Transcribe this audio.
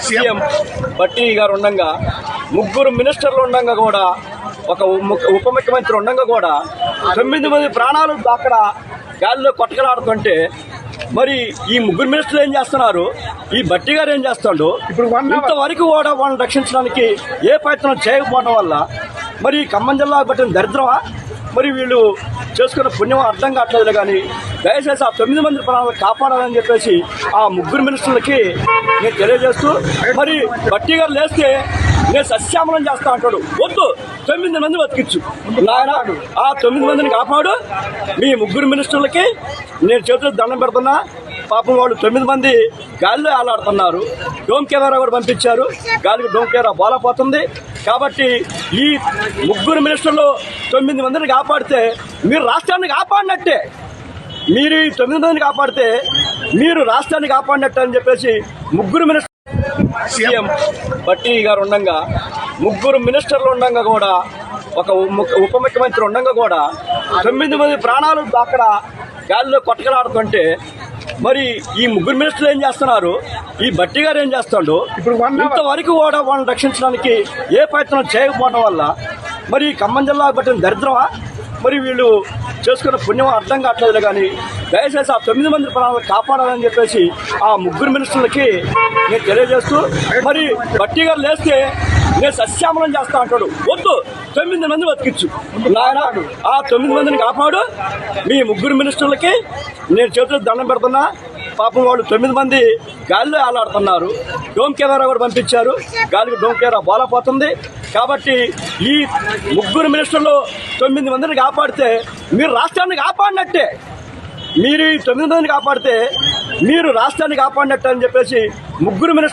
CM బట్టి గారు ఉండగా, ముగ్గురు మినిస్టర్లు ఉండగా కూడా, ఒక ఉప ముఖ్యమంత్రి ఉండగా కూడా 9 మంది ప్రాణాలు అక్కడ గాలిలో కొట్టకలాడుతుంటే మరి ఈ ముగ్గురు మినిస్టర్లు ఏం చేస్తున్నారు, ఈ బట్టి గారు ఏం చేస్తాడు? ఇప్పుడు ఇంతవరకు కూడా వాళ్ళని రక్షించడానికి ఏ ప్రయత్నం చేయకపోవడం వల్ల మరి ఖమ్మం జిల్లా పట్టిన దరిద్రమా, మరి వీళ్ళు చేసుకున్న పుణ్యం అర్థం కావట్లేదు. కానీ దయచేసి ఆ 9 మంది ప్రాణాలు కాపాడాలని చెప్పేసి ఆ ముగ్గురు మినిస్టర్లకి నేను తెలియజేస్తూ, మరి బట్టి గారు లేస్తే నేను సస్యామలం చేస్తా అంటాడు. వద్దు, 9 మంది బతికిచ్చు నాయన, ఆ 9 మందిని కాపాడు. మీ ముగ్గురు మినిస్టర్లకి నేను చేతులు దండం పెడుతున్నా. పాపం వాళ్ళు 9 మంది గాలిలో ఆలాడుతున్నారు. డోమ్ కెమెరా కూడా పంపించారు, గాలికి డోమ్ కెమెరా బోలపోతుంది. కాబట్టి ఈ ముగ్గురు మినిస్టర్లు 9 మందిని కాపాడితే మీరు రాష్ట్రాన్ని కాపాడినట్టే. మీరు ఈ 9 మందిని కాపాడితే మీరు రాష్ట్రాన్ని కాపాడినట్టు అని చెప్పేసి ముగ్గురు మినిస్టర్ సీఎం బట్టి గారు ఉండగా, ముగ్గురు మినిస్టర్లు ఉండగా కూడా, ఒక ఉప ముఖ్యమంత్రి ఉండగా కూడా 9 మంది ప్రాణాలు అక్కడ గాలిలో కొట్టకలాడుతుంటే మరి ఈ ముగ్గురు మినిస్టర్లు ఏం చేస్తున్నారు, ఈ బట్టి గారు ఏం చేస్తాడు? ఇప్పుడు ఇంతవరకు కూడా వాళ్ళని రక్షించడానికి ఏ ప్రయత్నం చేయకపోవడం వల్ల మరి ఖమ్మం జిల్లా పట్టిన దరిద్రమా, మరి వీళ్ళు చేసుకున్న పుణ్యం అర్థం కావట్లేదు. కానీ దయచేసి ఆ 9 మంది ప్రాణాలు కాపాడాలని చెప్పేసి ఆ ముగ్గురు మినిస్టర్లకి నేను తెలియజేస్తూ, మరి బట్టి గారు లేస్తే నేను సస్యామలం చేస్తా అంటాడు. వద్దు, 9 మంది బతికిచ్చు నాయన, ఆ 9 మందిని కాపాడు. మీ ముగ్గురు మినిస్టర్లకి నేను చేతులు దండం పెడుతున్నా. పాపం వాళ్ళు 9 మంది గాలిలో ఆలాడుతున్నారు. డోమ్ కెమెరా కూడా పంపించారు, గాలికి డోమ్ కెమెరా బోలపోతుంది. కాబట్టి ఈ ముగ్గురు మినిస్టర్లు 9 మందిని కాపాడితే మీరు రాష్ట్రాన్ని కాపాడినట్టే. మీరు ఈ 9 మందిని కాపాడితే మీరు రాష్ట్రాన్ని కాపాడినట్టు అని చెప్పేసి ముగ్గురు మినిస్టర్